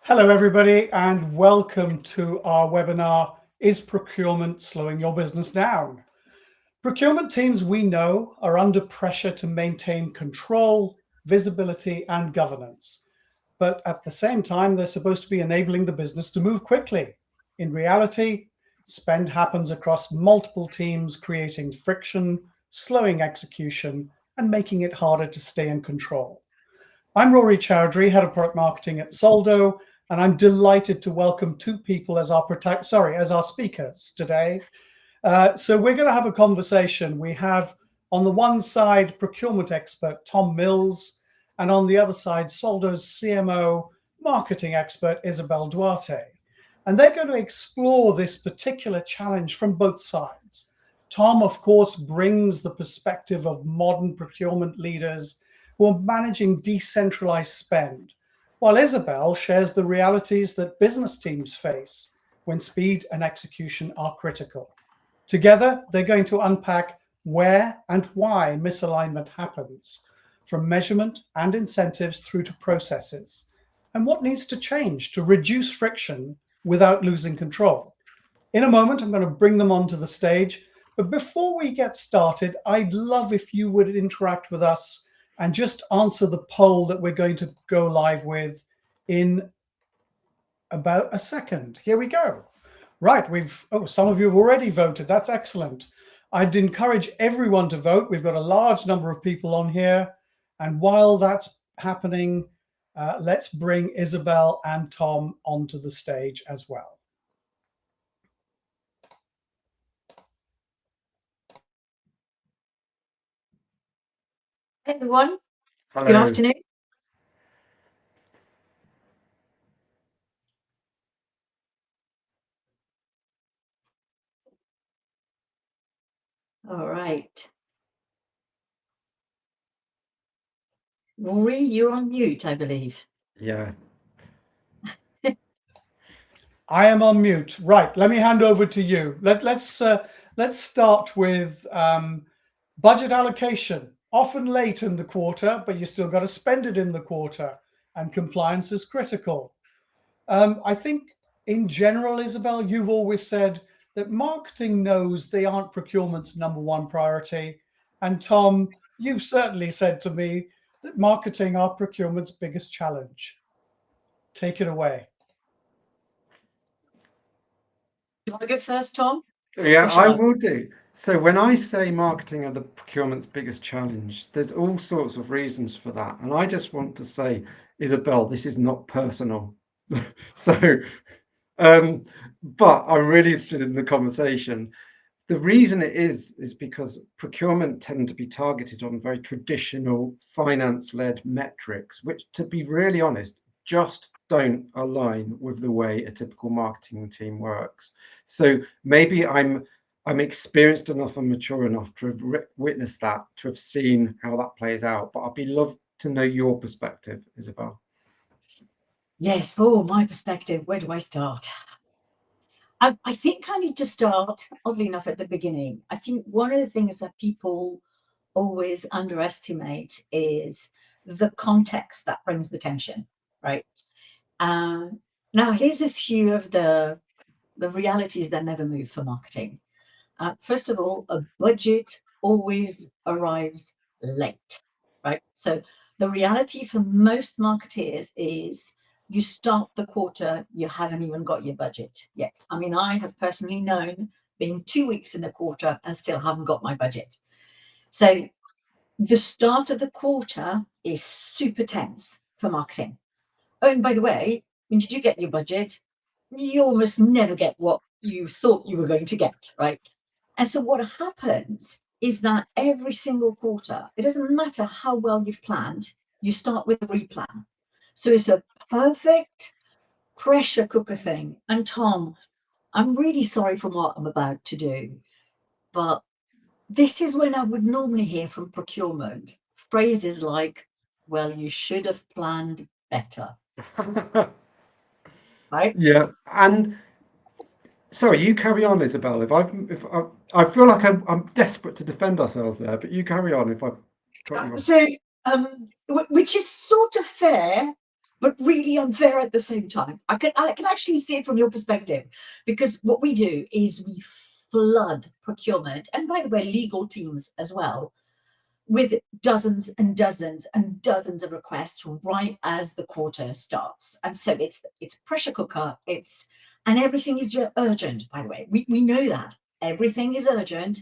Hello, everybody, and welcome to our webinar, Is Procurement Slowing Your Business Down? Procurement teams we know are under pressure to maintain control, visibility, and governance. But at the same time, they're supposed to be enabling the business to move quickly. In reality, spend happens across multiple teams, creating friction, slowing execution, and making it harder to stay in control. I'm Rory Chowdhury, Head of Product Marketing at Soldo, and I'm delighted to welcome two people as our speakers today. So we're going to have a conversation. We have on the one side procurement expert Tom Mills, and on the other side Soldo's CMO marketing expert Isabel Duarte. And they're going to explore this particular challenge from both sides. Tom, of course, brings the perspective of modern procurement leaders who are managing decentralized spend, while Isabel shares the realities that business teams face when speed and execution are critical. Together, they're going to unpack where and why misalignment happens, from measurement and incentives through to processes, and what needs to change to reduce friction without losing control. In a moment, I'm going to bring them onto the stage, but before we get started, I'd love if you would interact with us and just answer the poll that we're going to go live with in about a second. Here we go. Right, some of you have already voted. That's excellent. I'd encourage everyone to vote. We've got a large number of people on here. And while that's happening, let's bring Isabel and Tom onto the stage as well. Hey everyone. Hello. Good afternoon. All right. Rory, you're on mute, I believe. Yeah. I am on mute. Right, let me hand over to you. Let's start with budget allocation. Often late in the quarter, but you still got to spend it in the quarter, and compliance is critical. I think in general, Isabel, you've always said that marketing knows they aren't procurement's number one priority. And Tom, you've certainly said to me that marketing are procurement's biggest challenge. Take it away. Do you want to go first, Tom? Yeah, I will do. So when I say marketing are the procurement's biggest challenge, there's all sorts of reasons for that. And I just want to say, Isabel, this is not personal. So, but I'm really interested in the conversation. The reason it is because procurement tend to be targeted on very traditional finance-led metrics, which, to be really honest, just don't align with the way a typical marketing team works. So maybe I'm experienced enough and mature enough to have witnessed that, to have seen how that plays out. But I'd be loved to know your perspective, Isabel. Yes. Oh, my perspective. Where do I start? I think I need to start, oddly enough, at the beginning. I think one of the things that people always underestimate is the context that brings the tension, right? Now, here's a few of the realities that never move for marketing. First of all, a budget always arrives late, right? So the reality for most marketeers is you start the quarter, you haven't even got your budget yet. I mean, I have personally known being 2 weeks in the quarter and still haven't got my budget. So the start of the quarter is super tense for marketing. Oh, and by the way, when you do get your budget, you almost never get what you thought you were going to get, right? And so what happens is that every single quarter, it doesn't matter how well you've planned, you start with a replan. So it's a perfect pressure cooker thing. And Tom, I'm really sorry for what I'm about to do, but this is when I would normally hear from procurement phrases like, well, you should have planned better. Right? Yeah, and sorry, you carry on, Isabel. I feel like I'm desperate to defend ourselves there, but you carry on if I've got you wrong. So, which is sort of fair, but really unfair at the same time. I can actually see it from your perspective, because what we do is we flood procurement, and by the way, legal teams as well, with dozens and dozens and dozens of requests right as the quarter starts. And so it's pressure cooker, and everything is urgent, by the way. We know that everything is urgent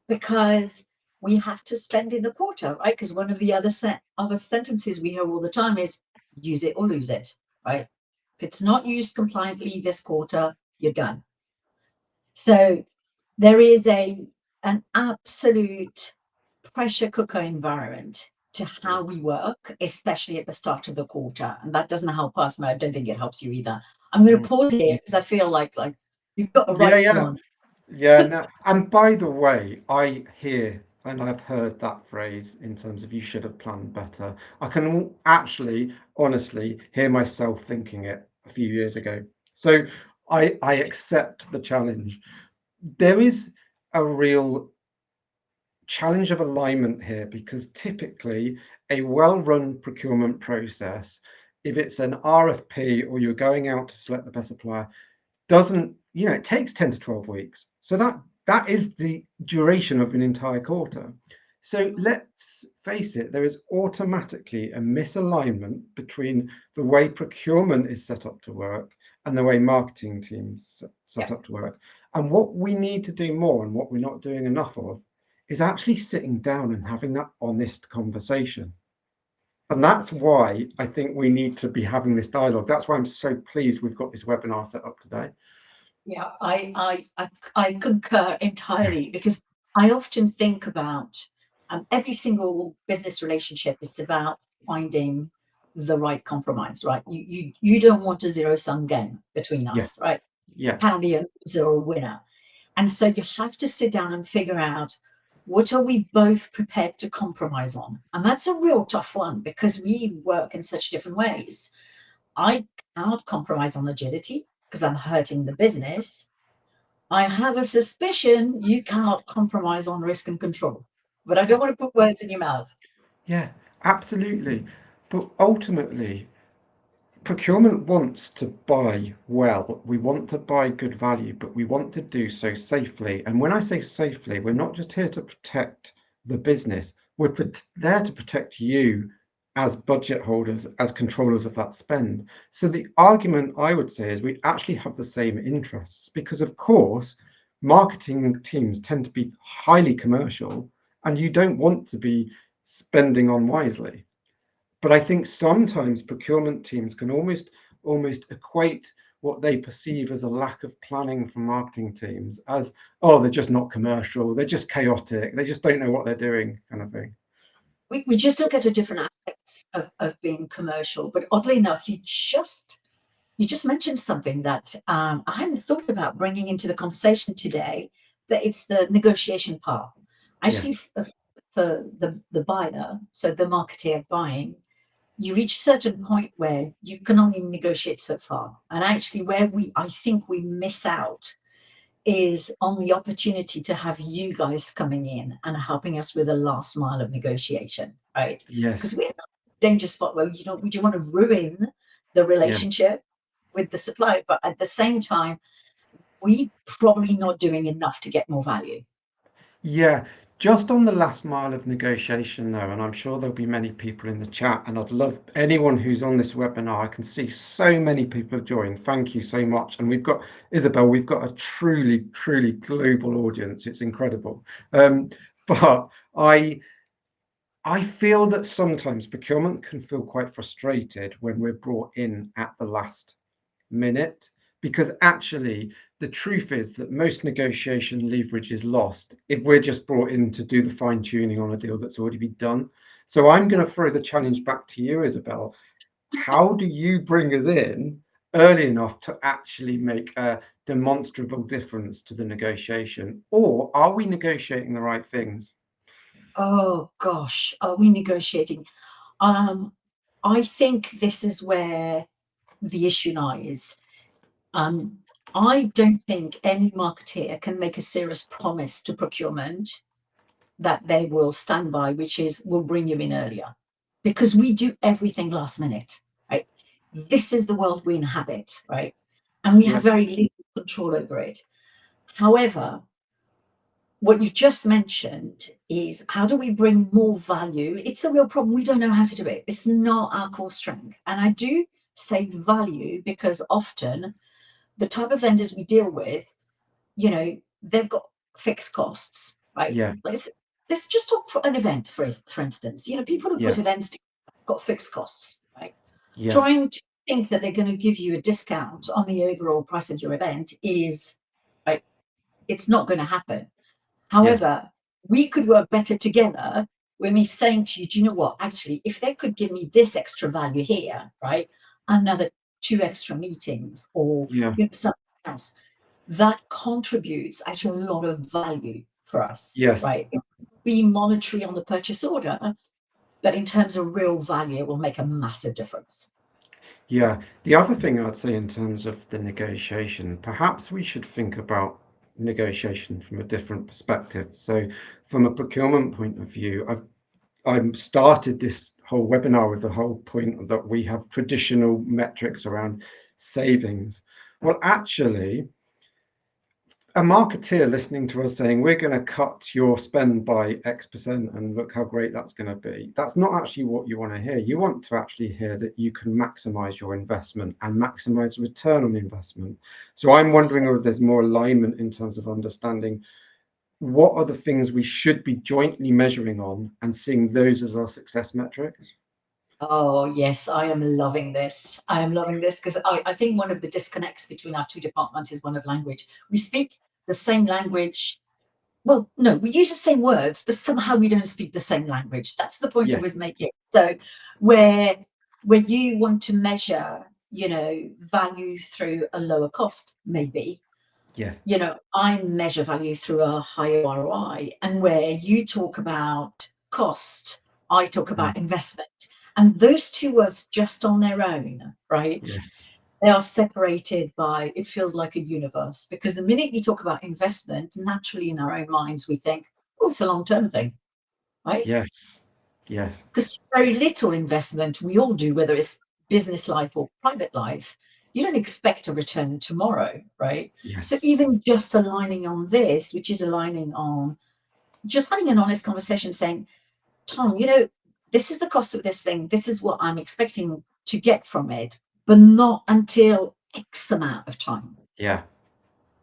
because we have to spend in the quarter, right? Because one of the other sentences we hear all the time is use it or lose it, right? If it's not used compliantly this quarter, you're done. So there is an absolute pressure cooker environment to how we work, especially at the start of the quarter. And that doesn't help us, and I don't think it helps you either. I'm going to pause here because I feel like you've got a right to answer. Yeah, no. And by the way, I hear and I've heard that phrase in terms of you should have planned better. I can actually, honestly, hear myself thinking it a few years ago. So I accept the challenge. There is a real challenge of alignment here, because typically a well-run procurement process, if it's an RFP or you're going out to select the best supplier, doesn't, it takes 10 to 12 weeks. So that is the duration of an entire quarter. So let's face it, there is automatically a misalignment between the way procurement is set up to work and the way marketing teams set up to work. And what we need to do more, and what we're not doing enough of, is actually sitting down and having that honest conversation. And that's why I think we need to be having this dialogue. That's why I'm so pleased we've got this webinar set up today. Yeah, I concur entirely, because I often think about every single business relationship is about finding the right compromise, right? You don't want a zero-sum game between us, right? Yeah. Can be a loser or a winner. And so you have to sit down and figure out, what are we both prepared to compromise on? And that's a real tough one, because we work in such different ways. I cannot compromise on agility because I'm hurting the business. I have a suspicion you cannot compromise on risk and control, but I don't want to put words in your mouth. Yeah, absolutely. But ultimately, procurement wants to buy well. We want to buy good value, but we want to do so safely. And when I say safely, we're not just here to protect the business. We're there to protect you as budget holders, as controllers of that spend. So the argument I would say is we actually have the same interests, because of course, marketing teams tend to be highly commercial, and you don't want to be spending unwisely. But I think sometimes procurement teams can almost equate what they perceive as a lack of planning from marketing teams as, oh, they're just not commercial, they're just chaotic, they just don't know what they're doing, kind of thing. We just look at the different aspects of being commercial. But oddly enough, you just mentioned something that I hadn't thought about bringing into the conversation today, that it's the negotiation part. Actually, for the buyer, so the marketeer buying, you reach a certain point where you can only negotiate so far. And actually, where I think we miss out is on the opportunity to have you guys coming in and helping us with the last mile of negotiation, right? Yes. Because we're in a danger spot where we don't want to ruin the relationship with the supplier, but at the same time, we probably not doing enough to get more value. Yeah, just on the last mile of negotiation though, and I'm sure there'll be many people in the chat, and I'd love anyone who's on this webinar. I can see so many people have joined. Thank you so much. And we've got, Isabel, we've got a truly, truly global audience. It's incredible. But I feel that sometimes procurement can feel quite frustrated when we're brought in at the last minute, because actually the truth is that most negotiation leverage is lost if we're just brought in to do the fine tuning on a deal that's already been done. So I'm going to throw the challenge back to you, Isabel. How do you bring us in early enough to actually make a demonstrable difference to the negotiation? Or are we negotiating the right things? Oh gosh, are we negotiating? I think this is where the issue lies. I don't think any marketeer can make a serious promise to procurement that they will stand by, which is we'll bring you in earlier, because we do everything last minute, right? this is the world we inhabit, right? And we have very little control over it. However, what you've just mentioned is how do we bring more value? It's a real problem. We don't know how to do it. It's not our core strength. And I do say value because often the type of vendors we deal with, you know, they've got fixed costs, right? Yeah. Let's just talk for an event, for instance. You know, people who put Yeah. events together got fixed costs, right? Yeah. Trying to think that they're going to give you a discount on the overall price of your event is, right, it's not going to happen. However, we could work better together with me saying to you, do you know what? Actually, if they could give me this extra value here, right? Another 2 extra meetings or Yeah. you know, something else, that contributes actually a lot of value for us, Yes. right? It will be monetary on the purchase order, but in terms of real value, it will make a massive difference. Yeah. The other thing I'd say in terms of the negotiation, perhaps we should think about negotiation from a different perspective. So from a procurement point of view, I've started this whole webinar with the whole point that we have traditional metrics around savings. Well, actually, a marketeer listening to us saying we're going to cut your spend by X% and look how great that's going to be, that's not actually what you want to hear. You want to actually hear that you can maximize your investment and maximize return on investment. So I'm wondering if there's more alignment in terms of understanding what are the things we should be jointly measuring on and seeing those as our success metrics. Oh, yes, I am loving this. I am loving this because I think one of the disconnects between our two departments is one of language. We speak the same language. Well, no, we use the same words, but somehow we don't speak the same language. That's the point I Yes. was making. So where you want to measure, you know, value through a lower cost, maybe, Yeah. you know, I measure value through a higher ROI. And where you talk about cost, I talk about investment. And those two words just on their own, right? Yes. They are separated by, it feels like a universe. Because the minute you talk about investment, naturally in our own minds, we think, oh, it's a long-term thing, right? Yes. Yes. Because very little investment we all do, whether it's business life or private life, you don't expect a return tomorrow, right? So Yes. even just aligning on this, which is aligning on just having an honest conversation saying, Tom, you know, this is the cost of this thing. This is what I'm expecting to get from it, but not until X amount of time. Yeah.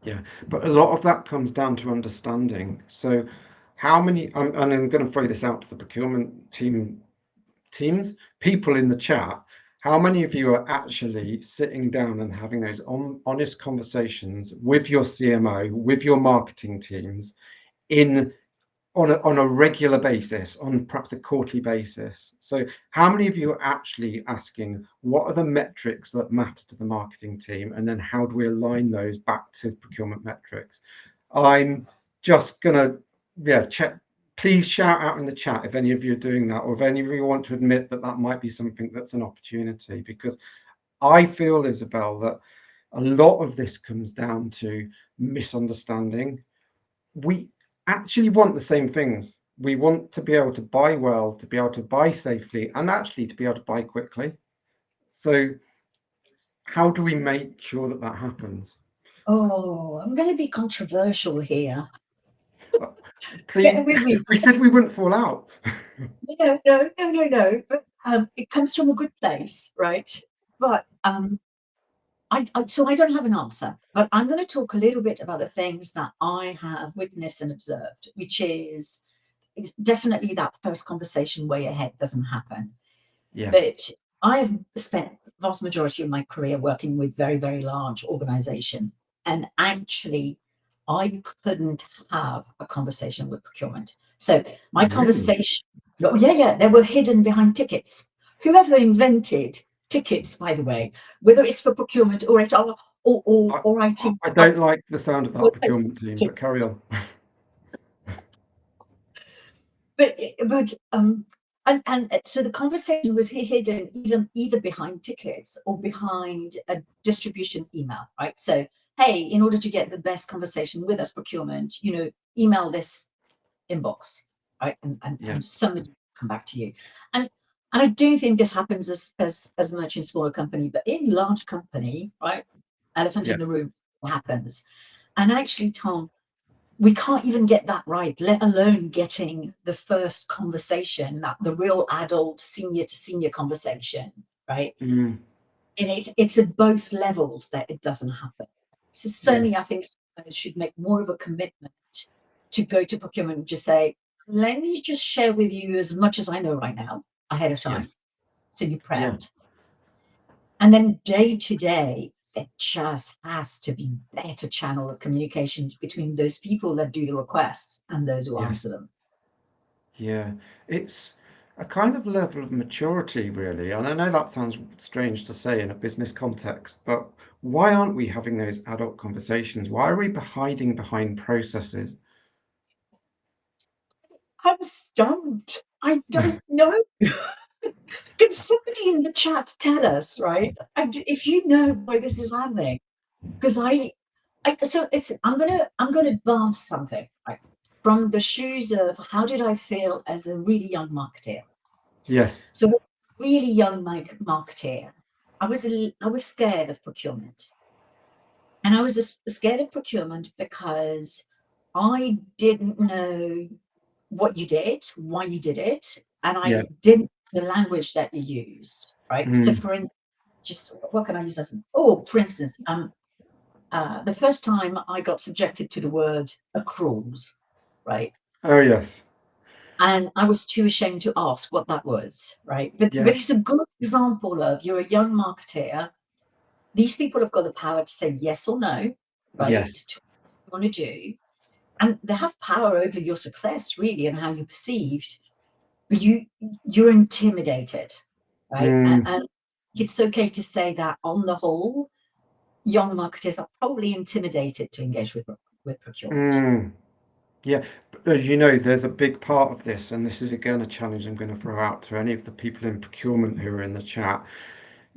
Yeah. But a lot of that comes down to understanding. So how many, and I'm going to throw this out to the procurement teams, people in the chat, how many of you are actually sitting down and having those honest conversations with your CMO, with your marketing teams in on a regular basis, on perhaps a quarterly basis? So how many of you are actually asking what are the metrics that matter to the marketing team, and then how do we align those back to procurement metrics? I'm just gonna check. Please shout out in the chat if any of you are doing that, or if any of you want to admit that that might be something that's an opportunity, because I feel, Isabel, that a lot of this comes down to misunderstanding. We actually want the same things. We want to be able to buy well, to be able to buy safely, and actually to be able to buy quickly. So how do we make sure that that happens? Oh, I'm going to be controversial here. See, we said we wouldn't fall out. No. But it comes from a good place, right? But so I don't have an answer, but I'm going to talk a little bit about the things that I have witnessed and observed, which is it's definitely that first conversation way ahead doesn't happen. Yeah. But I have spent the vast majority of my career working with very, very large organization. And actually, I couldn't have a conversation with procurement. So my Really? conversation, oh, yeah, they were hidden behind tickets. Whoever invented tickets, by the way, whether it's for procurement or HR or IT. I don't like the sound of that procurement team, but carry on. But and so the conversation was hidden either behind tickets or behind a distribution email, right? So hey, in order to get the best conversation with us procurement, you know, email this inbox, right? And somebody will come back to you. And And I do think this happens as much in smaller company, but in large company, right? Elephant in the room happens. And actually, Tom, we can't even get that right, let alone getting the first conversation, that the real adult senior to senior conversation, right? Mm, And it's at both levels that it doesn't happen. So certainly I think it should make more of a commitment to go to procurement and just say, let me just share with you as much as I know right now ahead of time. yes. So you're Yeah. prepped. And then day to day, there just has to be better channel of communications between those people that do the requests and those who Yeah. answer them. Yeah. It's a kind of level of maturity, really. And I know that sounds strange to say in a business context, but why aren't we having those adult conversations? Why are we hiding behind processes? I'm stumped. I don't know. Can somebody in the chat tell us, right? And if you know why this is happening, because so it's I'm gonna advance something, right? From the shoes of how did I feel as a really young marketeer? Yes. So, a really young marketeer, I was scared of procurement, and I was just scared of procurement because I didn't know what you did, why you did it, and Yeah. I didn't the language that you used, right? So, Mm. for instance, just what can I use as oh, for instance, the first time I got subjected to the word accruals, right? Oh, yes. And I was too ashamed to ask what that was, right? But Yeah. it's a good example of you're a young marketeer. These people have got the power to say yes or no, right? Yes. To what you want to do, and they have power over your success, really, and how you're perceived. But you're intimidated, right? Mm. And it's okay to say that on the whole, young marketers are probably intimidated to engage with procurement. Mm. Yeah, but as you know, there's a big part of this, and this is again a challenge I'm going to throw out to any of the people in procurement who are in the chat.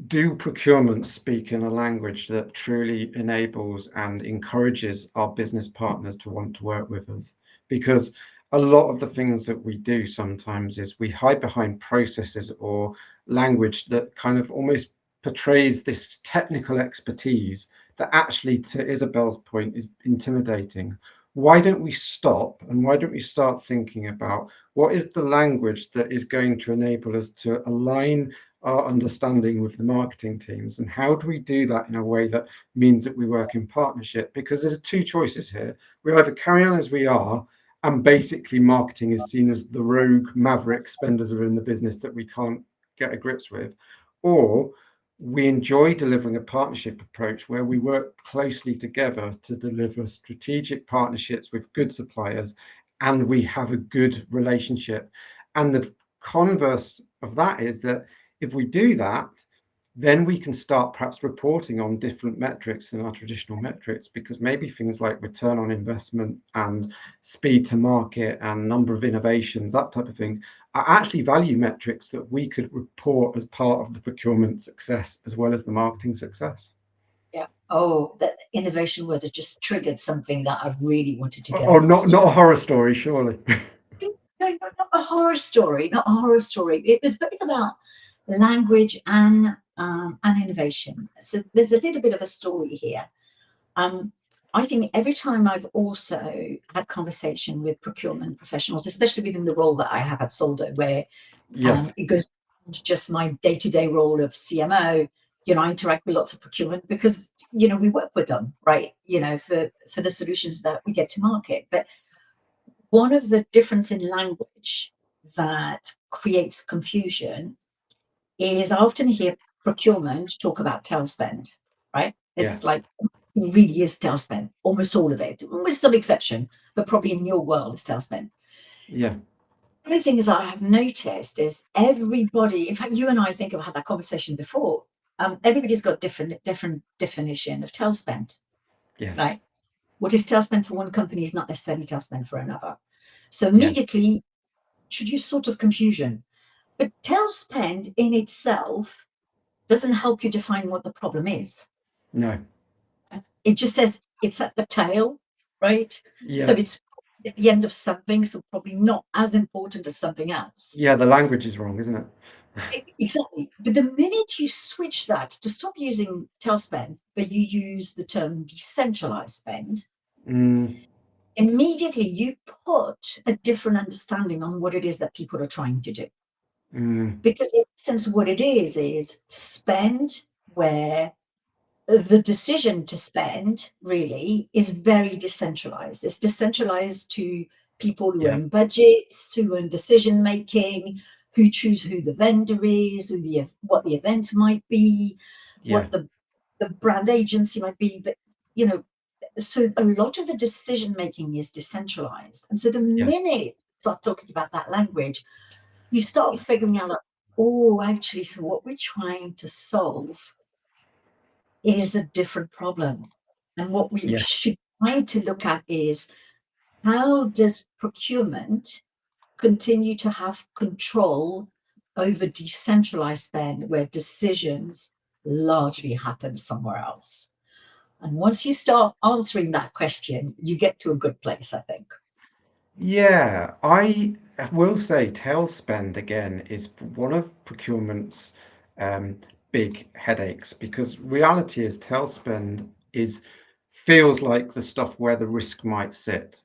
Do procurement speak in a language that truly enables and encourages our business partners to want to work with us? Because a lot of the things that we do sometimes is we hide behind processes or language that kind of almost portrays this technical expertise that actually, to Isabel's point, is intimidating. Why don't we stop and why don't we start thinking about what is the language that is going to enable us to align our understanding with the marketing teams, and how do we do that in a way that means that we work in partnership? Because there's two choices here. We either carry on as we are, and basically marketing is seen as the rogue maverick spenders within the business that we can't get a grips with, or we enjoy delivering a partnership approach where we work closely together to deliver strategic partnerships with good suppliers, and we have a good relationship. And the converse of that is that if we do that, then we can start perhaps reporting on different metrics than our traditional metrics, because maybe things like return on investment and speed to market and number of innovations, that type of things, are actually value metrics that we could report as part of the procurement success as well as the marketing success. Yeah. Oh, that innovation word has just triggered something that I've really wanted to get Or across. not a horror story, surely. No, not a horror story, not a horror story. It was both about language and innovation. So there's a little bit of a story here. I think every time I've also had conversation with procurement professionals, especially within the role that I have at Soldo, where Yes. it goes to just my day-to-day role of CMO. I interact with lots of procurement because we work with them, right? For the solutions that we get to market. But one of the difference in language that creates confusion is I often hear procurement talk about tail spend, right? Yeah. It's like it really is tail spend, almost all of it, with some exception, but probably in your world it's tail spend. Yeah. The other thing is I have noticed is everybody, in fact, you and I think I've had that conversation before. Everybody's got different definition of tail spend, Yeah. right? What is tail spend for one company is not necessarily tail spend for another. So Yes. immediately introduce sort of confusion. But tail spend in itself doesn't help you define what the problem is. No. It just says it's at the tail, right? So Yeah. it's at the end of something, so probably not as important as something else. Yeah, the language is wrong, isn't it? Exactly. But the minute you switch that to stop using tail spend, but you use the term decentralized spend, immediately you put a different understanding on what it is that people are trying to do. Because in essence, what it is spend where the decision to spend really is very decentralized. It's decentralized to people who own budgets, who own decision making, who choose who the vendor is, what the event might be, what the brand agency might be. But so a lot of the decision making is decentralized. And so the minute you start talking about that language, you start figuring out, like, oh, actually, so what we're trying to solve is a different problem. And what we should try to look at is, how does procurement continue to have control over decentralized spend where decisions largely happen somewhere else? And once you start answering that question, you get to a good place, I think. Yeah, I will say tail spend again is one of procurement's big headaches, because reality is tail spend feels like the stuff where the risk might sit,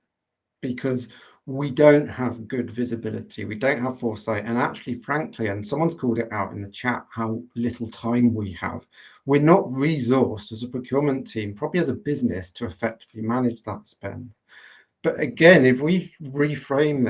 because we don't have good visibility, we don't have foresight, and actually, frankly, and someone's called it out in the chat, how little time we have. We're not resourced as a procurement team, probably as a business, to effectively manage that spend. But again, if we reframe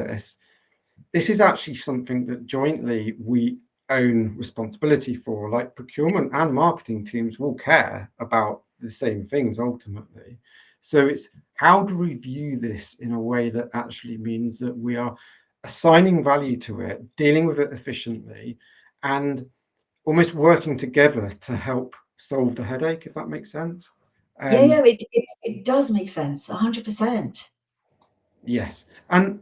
this is actually something that jointly we own responsibility for. Like, procurement and marketing teams will care about the same things ultimately. So it's, how do we view this in a way that actually means that we are assigning value to it, dealing with it efficiently, and almost working together to help solve the headache, if that makes sense? Yeah, it does make sense, 100%. Yes. And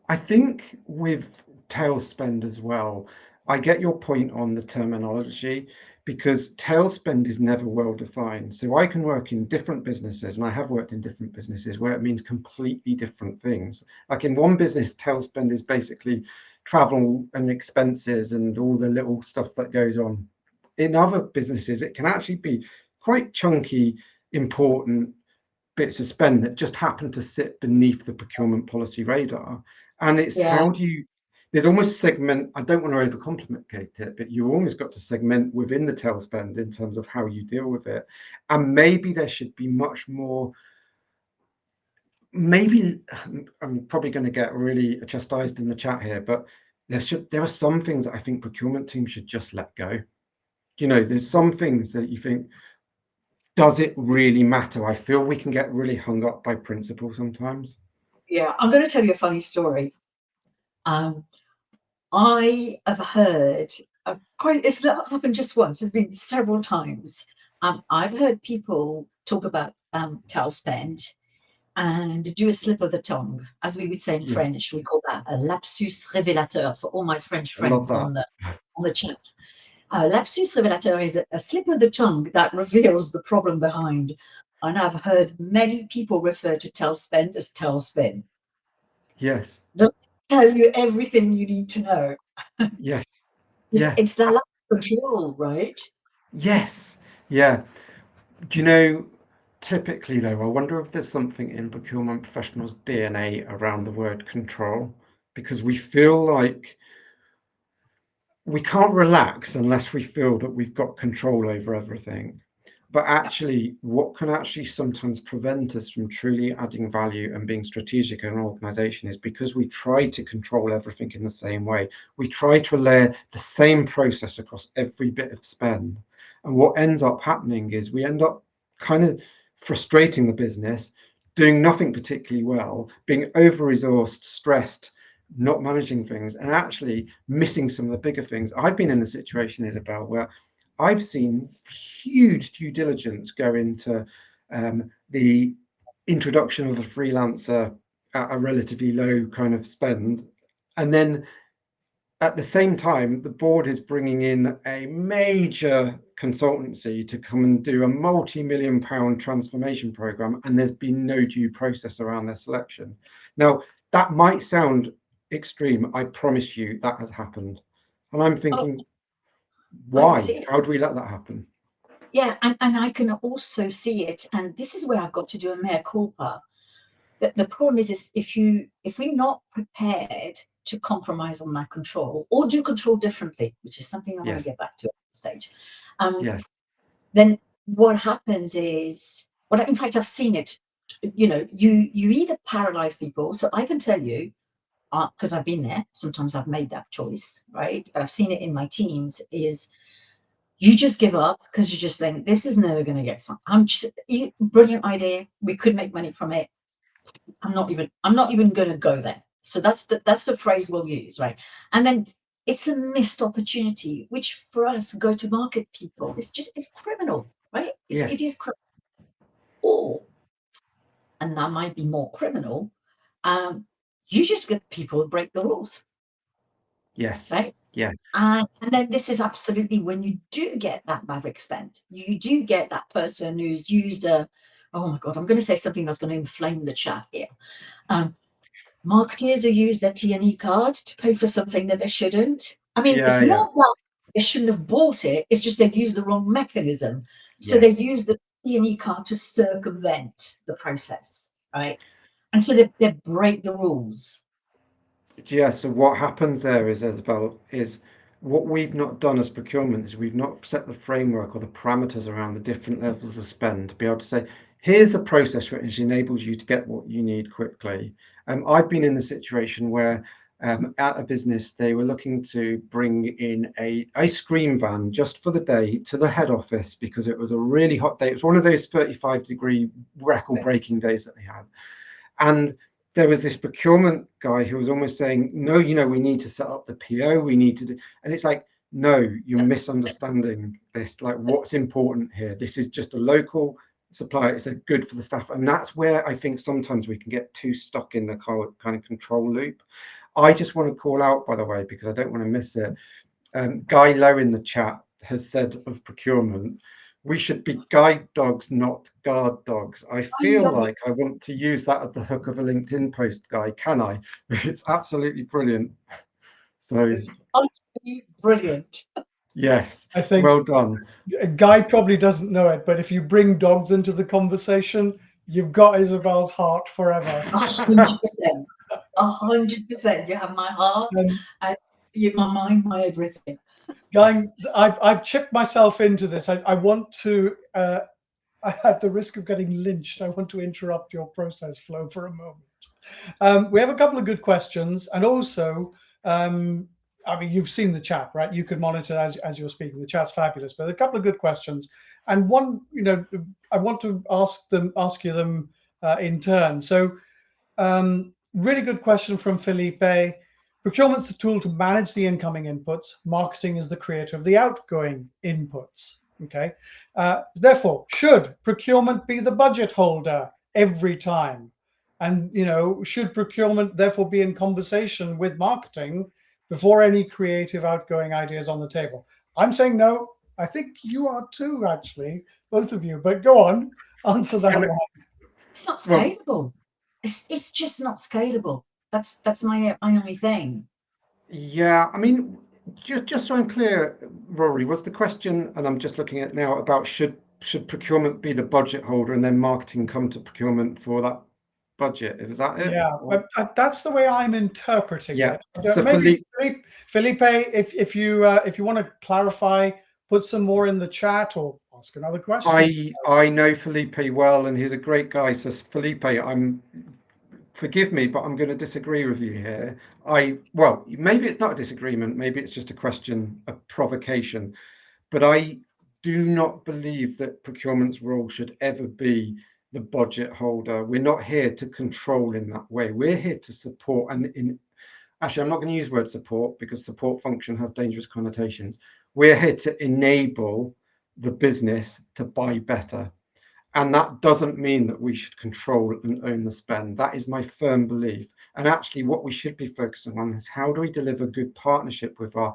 I think with tail spend as well, I get your point on the terminology, because tail spend is never well defined. So I can work in different businesses, and I have worked in different businesses where it means completely different things. Like, in one business, tail spend is basically travel and expenses and all the little stuff that goes on. In other businesses, it can actually be quite chunky, important bits of spend that just happen to sit beneath the procurement policy radar. And it's, Yeah. how do you, there's almost segment, I don't want to overcomplicate it, but you've almost got to segment within the tail spend in terms of how you deal with it. And maybe there should be much more, maybe, I'm probably going to get really chastised in the chat here, but there are some things that I think procurement teams should just let go. There's some things that you think, does it really matter? I feel we can get really hung up by principle sometimes. Yeah, I'm going to tell you a funny story. I have heard it's not happened just once, it's been several times. I've heard people talk about tail spend and do a slip of the tongue. As we would say in French, we call that a lapsus révélateur, for all my French I love friends that. on the chat. Lapsus révélateur is a slip of the tongue that reveals the problem behind. And I've heard many people refer to tail spend as tail spin. Yes. Doesn't tell you everything you need to know. Yes. Yeah. It's that lack of control, right? Yes. Yeah. Do you know, typically though, I wonder if there's something in procurement professionals' DNA around the word control, because we feel like we can't relax unless we feel that we've got control over everything. But actually, what can actually sometimes prevent us from truly adding value and being strategic in an organization is because we try to control everything in the same way. We try to layer the same process across every bit of spend. And what ends up happening is we end up kind of frustrating the business, doing nothing particularly well, being over-resourced, stressed, not managing things, and actually missing some of the bigger things. I've been in a situation, Isabel, where I've seen huge due diligence go into the introduction of a freelancer at a relatively low kind of spend. And then at the same time, the board is bringing in a major consultancy to come and do a multi-million-pound transformation program, and there's been no due process around their selection. Now, that might sound extreme. I promise you that has happened. And I'm Oh, thinking, I why? see it. How do we let that happen? Yeah, and I can also see it, and this is where I've got to do a mea culpa. The problem is if we're not prepared to compromise on that control or do control differently, which is something I want to Yes, get back to at this stage, yes, then what happens is, in fact, I've seen it. You either paralyze people. So I can tell you, because I've been there. Sometimes I've made that choice, right? But I've seen it in my teams. Is you just give up because you just think this is never going to get some. Brilliant idea. We could make money from it. I'm not even going to go there. So that's the phrase we'll use, right? And then it's a missed opportunity, which for us go to market people, it's criminal, right? yes, It is criminal. Or, and that might be more criminal, you just get people to break the rules, yes, right? yeah, And then this is absolutely when you do get that maverick spend, you do get that person who's used oh my God, I'm going to say something that's going to inflame the chat here. Marketers who use their T&E card to pay for something that they shouldn't. I mean, it's yeah, not that they shouldn't have bought it, it's just they've used the wrong mechanism. So they yes. use the T&E card to circumvent the process, right? And so they break the rules. Yeah, so what happens there is, Isabel, is what we've not done as procurement is we've not set the framework or the parameters around the different levels of spend to be able to say, here's the process which enables you to get what you need quickly. I've been in the situation where at a business, they were looking to bring in a ice cream van just for the day to the head office because it was a really hot day. It was one of those 35-degree record-breaking days that they had. And there was this procurement guy who was almost saying, no, we need to set up the PO, we need to do, and it's like, no, you're misunderstanding this. Like, what's important here? This is just a local supplier. It's a good for the staff. And that's where I think sometimes we can get too stuck in the kind of control loop. I just want to call out, by the way, because I don't want to miss it. Guy Lowe in the chat has said of procurement, we should be guide dogs, not guard dogs. I feel like I want to use that at the hook of a LinkedIn post, Guy. Can I? It's absolutely brilliant. So, It's utterly brilliant. yes, I think well done. Guy probably doesn't know it, but if you bring dogs into the conversation, you've got Isabel's heart forever. 100%. 100%. You have my heart Um, and my mind, my everything. Guy, I've checked myself into this. I want to, at the risk of getting lynched, I want to interrupt your process flow for a moment. We have a couple of good questions, and also, I mean, you've seen the chat, right? You can monitor as you're speaking. The chat's fabulous, but a couple of good questions, and one, I want to ask you them in turn. So, really good question from Felipe. Procurement's a tool to manage the incoming inputs. Marketing is the creator of the outgoing inputs. Okay. Therefore, should procurement be the budget holder every time? And should procurement therefore be in conversation with marketing before any creative outgoing ideas on the table? I'm saying no. I think you are too, actually, both of you. But go on, answer that one. It's not Well, scalable. It's just not scalable. That's my only thing. yeah, I mean, just so I'm clear, Rory, was the question, and I'm just looking at now, about should procurement be the budget holder and then marketing come to procurement for that budget? Is that it? Yeah, Or, but that's the way I'm interpreting yeah. it. So Maybe Felipe, if you want to clarify, put some more in the chat or ask another question. I know Felipe well, and he's a great guy. So Felipe, forgive me, but I'm going to disagree with you here. Well, maybe it's not a disagreement, maybe it's just a question, a provocation, but I do not believe that procurement's role should ever be the budget holder. We're not here to control in that way. We're here to support, and actually, I'm not going to use the word support because support function has dangerous connotations. We're here to enable the business to buy better. And that doesn't mean that we should control and own the spend. That is my firm belief. And actually, what we should be focusing on is how do we deliver good partnership with our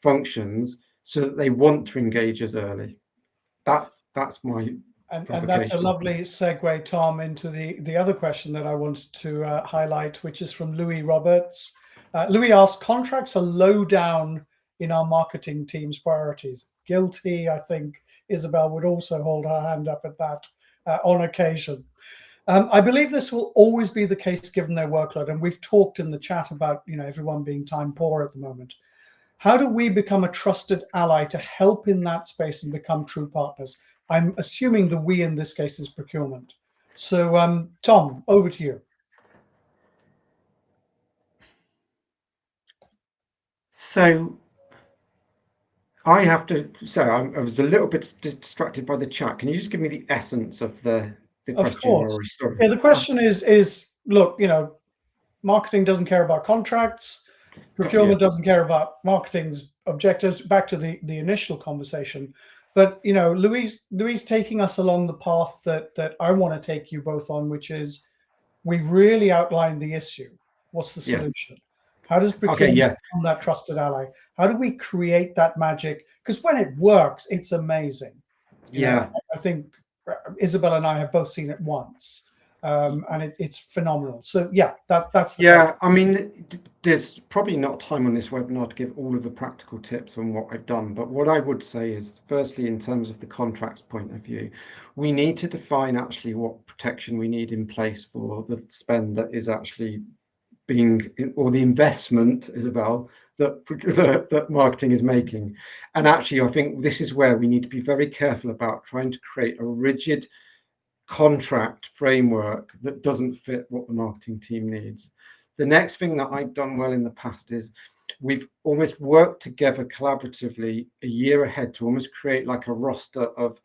functions so that they want to engage us early. That's my And that's a provocation. lovely segue, Tom, into the other question that I wanted to highlight, which is from Louis Roberts. Louis asks, contracts are low down in our marketing team's priorities. Guilty, I think Isabel would also hold her hand up at that on occasion. I believe this will always be the case given their workload. And we've talked in the chat about, everyone being time poor at the moment. How do we become a trusted ally to help in that space and become true partners? I'm assuming the we in this case is procurement. So, Tom, over to you. So I have to say I was a little bit distracted by the chat. Can you just give me the essence of the Of question? course. Sorry. Yeah, the question is look, marketing doesn't care about contracts. Procurement doesn't care about marketing's objectives. Back to the initial conversation. But, Louise taking us along the path that I want to take you both on, which is we've really outlined the issue. What's the solution? How does procurement become that trusted ally? How do we create that magic? Because when it works, it's amazing. I think Isabel and I have both seen it once, and it's phenomenal. So that's the I mean, there's probably not time on this webinar to give all of the practical tips on what I've done, but what I would say is, firstly, in terms of the contracts point of view, we need to define actually what protection we need in place for the spend that is actually or the investment, Isabel, that marketing is making. And actually, I think this is where we need to be very careful about trying to create a rigid contract framework that doesn't fit what the marketing team needs. The next thing that I've done well in the past is we've almost worked together collaboratively a year ahead to almost create like a roster of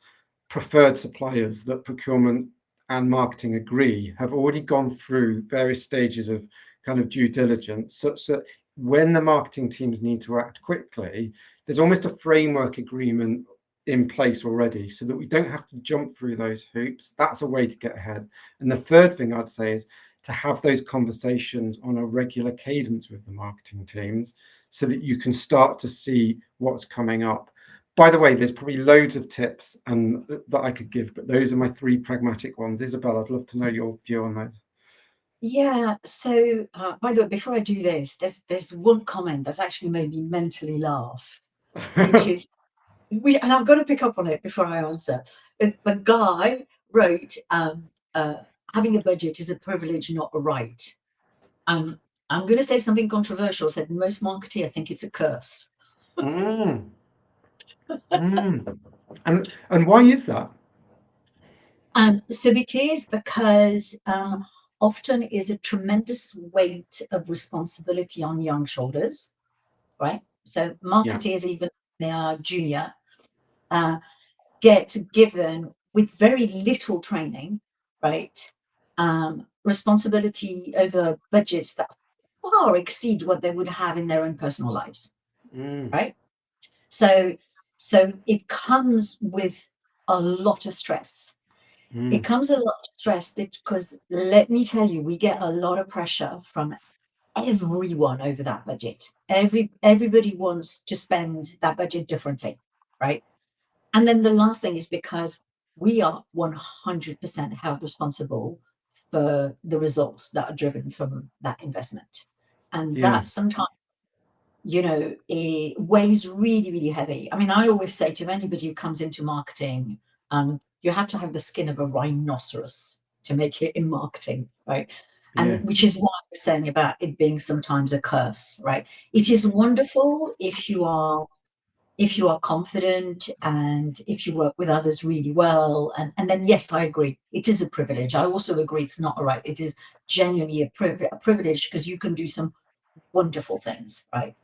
preferred suppliers that procurement and marketing agree have already gone through various stages of kind of due diligence, such that when the marketing teams need to act quickly, there's almost a framework agreement in place already so that we don't have to jump through those hoops. That's a way to get ahead. And the third thing I'd say is to have those conversations on a regular cadence with the marketing teams so that you can start to see what's coming up. By the way, there's probably loads of tips that I could give, but those are my 3 pragmatic ones. Isabel, I'd love to know your view on those. Yeah. So, by the way, before I do this, there's one comment that's actually made me mentally laugh, which is and I've got to pick up on it before I answer. The guy wrote, "Having a budget is a privilege, not a right." I'm going to say something controversial. Said most marketeers think it's a curse. And why is that? So it is because often is a tremendous weight of responsibility on young shoulders, right? So marketeers, even they are junior, get given with very little training, right? Responsibility over budgets that far exceed what they would have in their own personal lives, right? So it comes with a lot of stress. It comes a lot of stress because let me tell you, we get a lot of pressure from everyone over that budget. Everybody wants to spend that budget differently, right? And then the last thing is because we are 100% held responsible for the results that are driven from that investment. And that sometimes, it weighs really, really heavy. I mean, I always say to anybody who comes into marketing, you have to have the skin of a rhinoceros to make it in marketing, right? And which is what I was saying about it being sometimes a curse, right? It is wonderful if you are confident and if you work with others really well. And then, yes, I agree. It is a privilege. I also agree it's not a right. It is genuinely a privilege because you can do some wonderful things, right?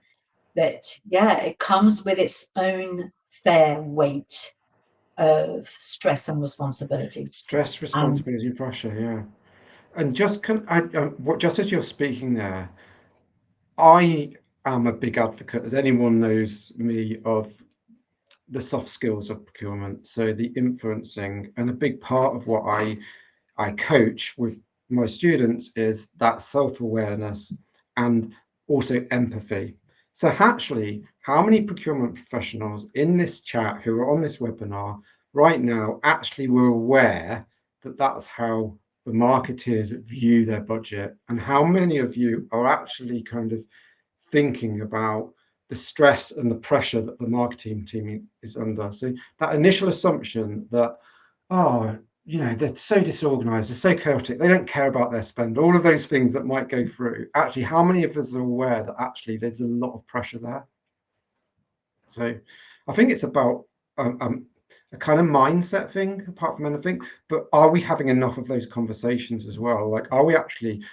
But yeah, it comes with its own fair weight of stress and responsibility. Stress, responsibility, pressure, And just as you're speaking there, I am a big advocate, as anyone knows me, of the soft skills of procurement. So the influencing, and a big part of what I coach with my students is that self-awareness and also empathy. So actually, how many procurement professionals in this chat who are on this webinar right now actually were aware that that's how the marketeers view their budget, and how many of you are actually kind of thinking about the stress and the pressure that the marketing team is under. So that initial assumption that, oh, you know, they're so disorganized, they're so chaotic, they don't care about their spend, all of those things that might go through. Actually, how many of us are aware that actually there's a lot of pressure there? So I think it's about a kind of mindset thing, apart from anything, but are we having enough of those conversations as well? Like, are we actually,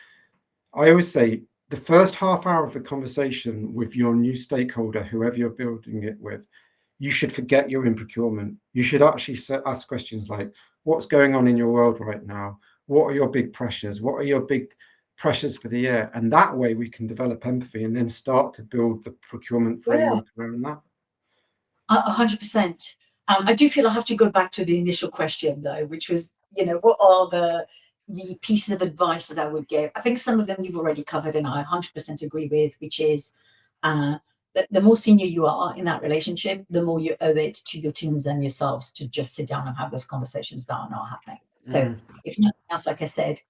I always say the first half hour of the conversation with your new stakeholder, whoever you're building it with, you should forget you're in procurement. You should actually ask questions like, what's going on in your world right now? What are your big pressures? What are your big pressures for the year? And that way we can develop empathy and then start to build the procurement framework around that. 100%. I do feel I have to go back to the initial question though, which was, you know, what are the pieces of advice that I would give? I think some of them you've already covered and I 100% agree with, which is the more senior you are in that relationship, the more you owe it to your teams and yourselves to just sit down and have those conversations that are not happening. So if nothing else, like I said,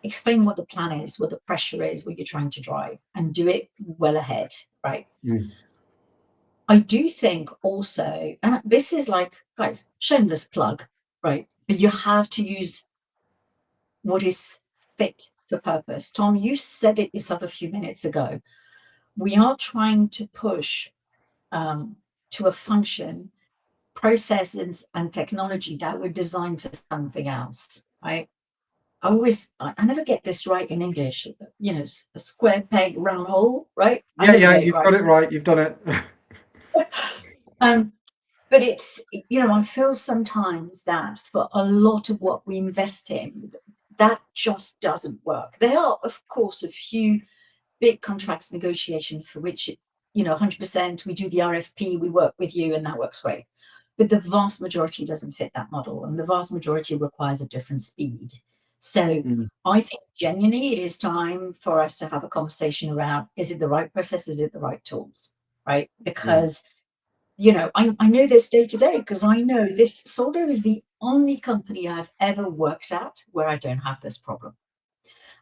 explain what the plan is, what the pressure is, what you're trying to drive, and do it well ahead, right? I do think also, and this is like, guys, shameless plug, right? But you have to use what is fit for purpose. Tom, you said it yourself a few minutes ago. We are trying to push to a function, processes and technology that were designed for something else, right? I never get this right in English, you know, a square peg, round hole, right? Yeah, you've got it right. You've done it. But it's, you know, I feel sometimes that for a lot of what we invest in, that just doesn't work. There are, of course, a few big contracts negotiation for which, you know, 100%, we do the RFP, we work with you, and that works great. But the vast majority doesn't fit that model, and the vast majority requires a different speed. So I think genuinely it is time for us to have a conversation around, is it the right process? Is it the right tools? Right? Because you know, I know this day to day because I know this. Soldo is the only company I've ever worked at where I don't have this problem.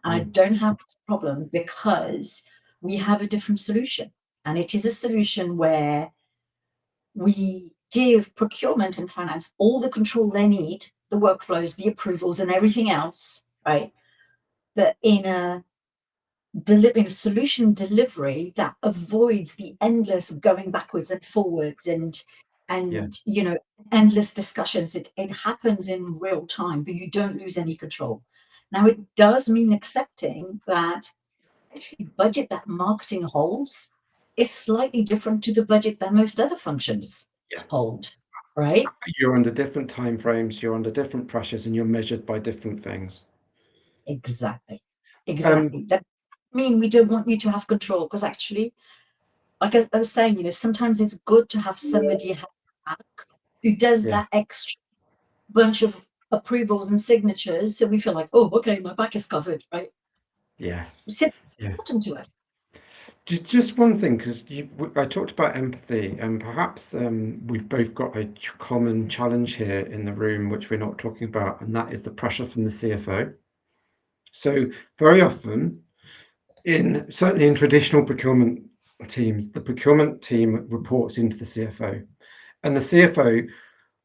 And I don't have this problem because we have a different solution. And it is a solution where we give procurement and finance all the control they need, the workflows, the approvals, and everything else, right? But in a solution delivery that avoids the endless going backwards and forwards and you know, endless discussions. It happens in real time, but you don't lose any control. Now it does mean accepting that actually budget that marketing holds is slightly different to the budget that most other functions hold, right? You're under different time frames, you're under different pressures, and you're measured by different things. Exactly. That mean we don't want you to have control, because actually, like I was saying, you know, sometimes it's good to have somebody who does that extra bunch of approvals and signatures, so we feel like, oh, okay, my back is covered, right? Yes. It's important to us. Just one thing, because I talked about empathy, and perhaps we've both got a common challenge here in the room, which we're not talking about, and that is the pressure from the CFO. So very often, certainly in traditional procurement teams, the procurement team reports into the CFO, and the CFO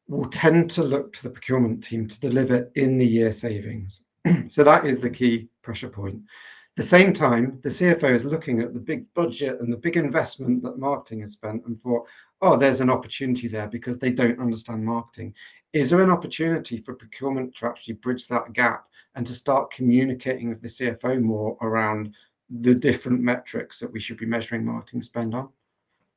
will tend to look to the procurement team to deliver in the year savings. So that is the key pressure point. At the same time, the CFO is looking at the big budget and the big investment that marketing has spent and thought, oh, there's an opportunity there because they don't understand marketing. Is there an opportunity for procurement to actually bridge that gap and to start communicating with the CFO more around the different metrics that we should be measuring marketing spend on?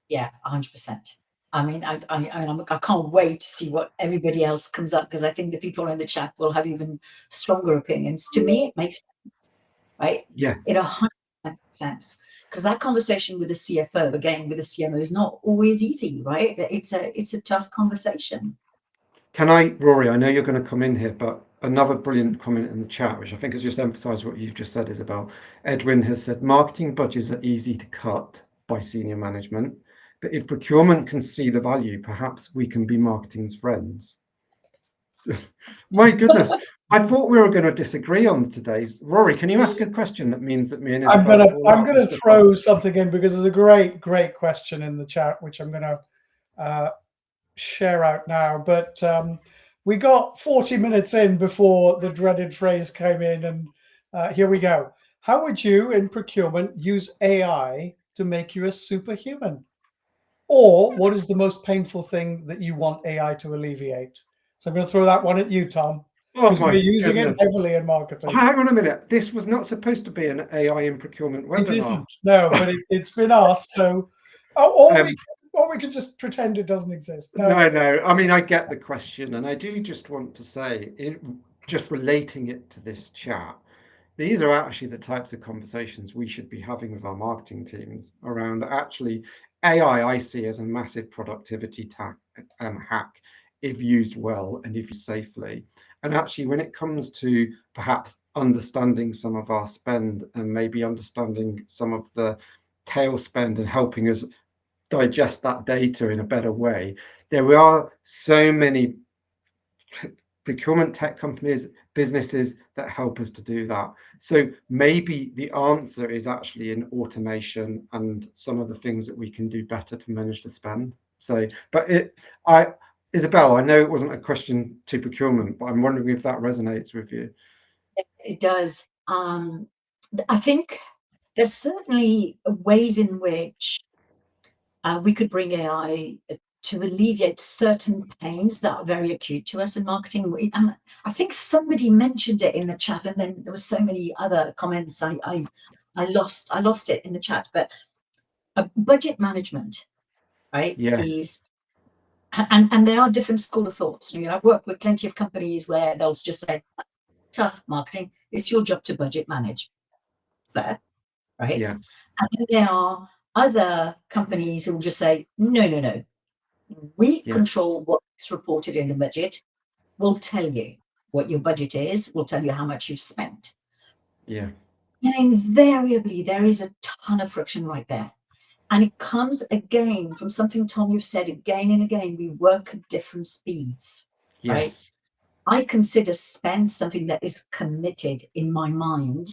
Yeah, 100%. I mean, I can't wait to see what everybody else comes up, because I think the people in the chat will have even stronger opinions. To me, it makes sense, right? Yeah. It 100% makes sense, because that conversation with the CFO, again, with the CMO, is not always easy, right? It's a tough conversation. Rory, I know you're going to come in here, but another brilliant comment in the chat, which I think has just emphasised what you've just said, Isabel. Edwin has said, marketing budgets are easy to cut by senior management, but if procurement can see the value, perhaps we can be marketing's friends. My goodness, I thought we were going to disagree on today's. Rory, can you ask a question that means that me and Isabel fall I'm out gonna with stuff on? throw something in because there's a great question in the chat, which I'm gonna share out now. But we got 40 minutes in before the dreaded phrase came in, and here we go. How would you, in procurement, use AI to make you a superhuman? Or what is the most painful thing that you want AI to alleviate? So I'm going to throw that one at you, Tom, Oh because my we're using it goodness. heavily in marketing. Hang on a minute. This was not supposed to be an AI in procurement webinar. It isn't, no, but it's been asked. So, or we could just pretend it doesn't exist. No. I mean, I get the question, and I do just want to say, just relating it to this chat, these are actually the types of conversations we should be having with our marketing teams around actually AI. I see as a massive productivity hack if used well and if used safely. And actually, when it comes to perhaps understanding some of our spend and maybe understanding some of the tail spend and helping us digest that data in a better way, there are so many procurement tech companies, businesses that help us to do that. So maybe the answer is actually in automation and some of the things that we can do better to manage the spend. So, but Isabel, I know it wasn't a question to procurement, but I'm wondering if that resonates with you. It does. I think there's certainly ways in which we could bring AI to alleviate certain pains that are very acute to us in marketing. I think somebody mentioned it in the chat, and then there were so many other comments. I lost it in the chat. But budget management, right? Yes. And there are different school of thoughts. I've worked with plenty of companies where they'll just say, "Tough marketing. It's your job to budget manage." Fair, right? Yeah. And then there are other companies who will just say, no. We control what's reported in the budget. We'll tell you what your budget is. We'll tell you how much you've spent. Yeah. And invariably, there is a ton of friction right there. And it comes again from something, Tom, you've said again and again, we work at different speeds, right? Yes. I consider spend something that is committed in my mind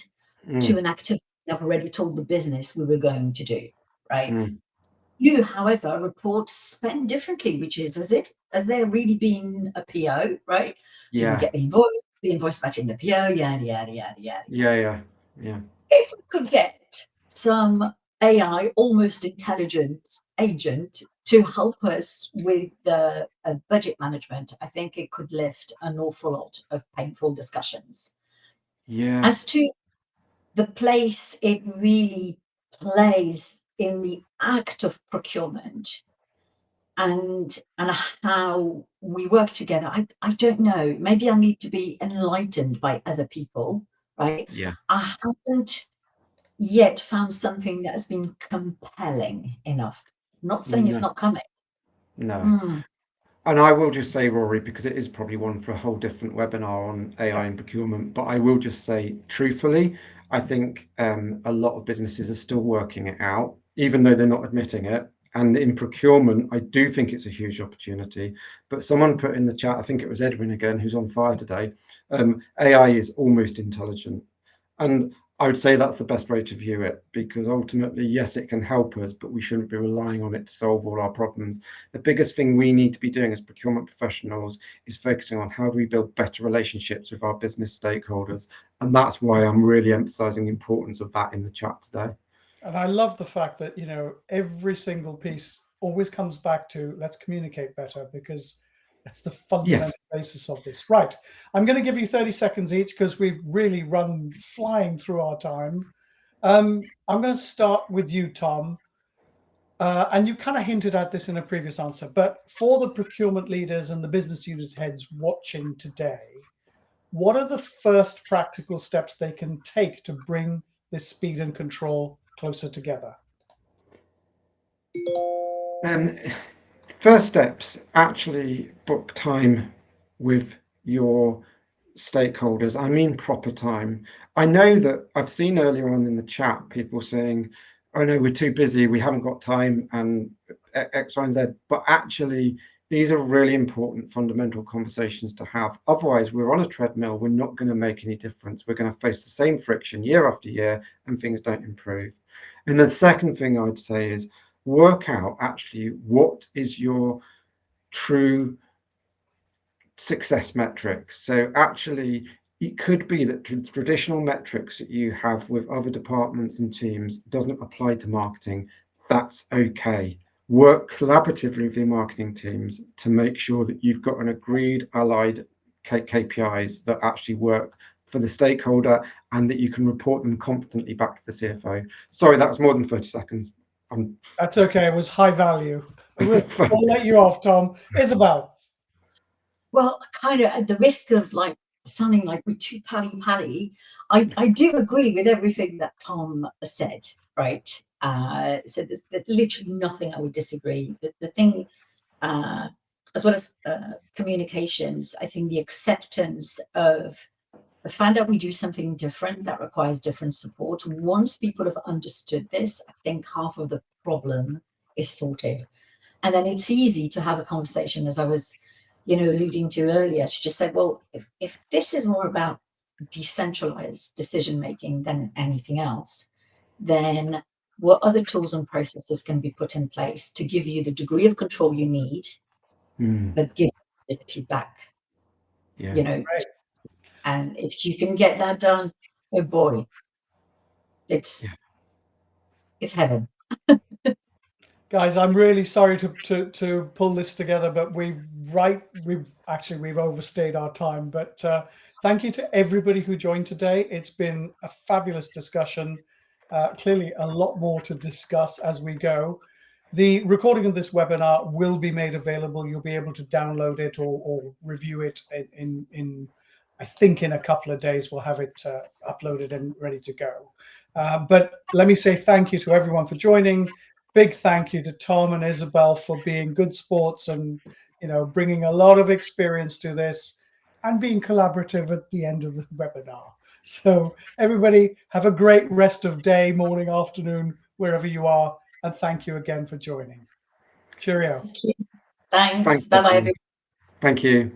to an activity I've already told the business we were going to do, right? You, however, report spend differently, which is as there really been a PO, right? Didn't get the invoice matching the PO, yada, yada, yada, yada. Yeah. If we could get some AI, almost intelligent agent to help us with the budget management, I think it could lift an awful lot of painful discussions. Yeah. As to the place it really plays in the act of procurement and how we work together, I don't know. Maybe I need to be enlightened by other people, right? Yeah. I haven't yet found something that has been compelling enough. I'm not saying it's not coming. No. And I will just say, Rory, because it is probably one for a whole different webinar on AI and procurement, but I will just say, truthfully, I think a lot of businesses are still working it out, even though they're not admitting it. And in procurement, I do think it's a huge opportunity. But someone put in the chat, I think it was Edwin again, who's on fire today, AI is almost intelligent. And I would say that's the best way to view it, because ultimately, yes, it can help us, but we shouldn't be relying on it to solve all our problems. The biggest thing we need to be doing as procurement professionals is focusing on how do we build better relationships with our business stakeholders. And that's why I'm really emphasizing the importance of that in the chat today. And I love the fact that, every single piece always comes back to let's communicate better, because that's the fundamental basis of this. Right. I'm going to give you 30 seconds each because we've really run flying through our time. I'm going to start with you, Tom. And you kind of hinted at this in a previous answer, but for the procurement leaders and the business unit heads watching today, what are the first practical steps they can take to bring this speed and control closer together? First steps, actually book time with your stakeholders. I mean proper time. I know that I've seen earlier on in the chat people saying, oh no, we're too busy, we haven't got time, and X, Y, and Z. But actually, These are really important fundamental conversations to have. Otherwise, we're on a treadmill. We're not going to make any difference. We're going to face the same friction year after year and things don't improve. And the second thing I'd say is work out actually what is your true success metrics. So actually, it could be that traditional metrics that you have with other departments and teams doesn't apply to marketing. That's okay. Work collaboratively with your marketing teams to make sure that you've got an agreed allied KPIs that actually work for the stakeholder and that you can report them confidently back to the CFO. Sorry, that was more than 30 seconds. That's okay. It was high value. We'll let you off, Tom. Isabel. Well, kind of at the risk of like sounding like we're too pally-pally, I do agree with everything that Tom said, right? So there's literally nothing I would disagree. The thing, as well as communications, I think the acceptance of the fact that we do something different that requires different support. Once people have understood this, I think half of the problem is sorted. And then it's easy to have a conversation, as I was, alluding to earlier, to just say, well, if this is more about decentralized decision making than anything else, then what other tools and processes can be put in place to give you the degree of control you need, but give ability back? Right. And if you can get that done, oh boy, it's heaven. Guys, I'm really sorry to pull this together, but we've overstayed our time. But thank you to everybody who joined today. It's been a fabulous discussion. Clearly, a lot more to discuss as we go. The recording of this webinar will be made available. You'll be able to download it or review it in I think in a couple of days. We'll have it uploaded and ready to go. But let me say thank you to everyone for joining. Big thank you to Tom and Isabel for being good sports and bringing a lot of experience to this and being collaborative at the end of the webinar. So everybody have a great rest of day, morning, afternoon, wherever you are, and thank you again for joining. Cheerio. Thanks. Bye-bye. Thank you.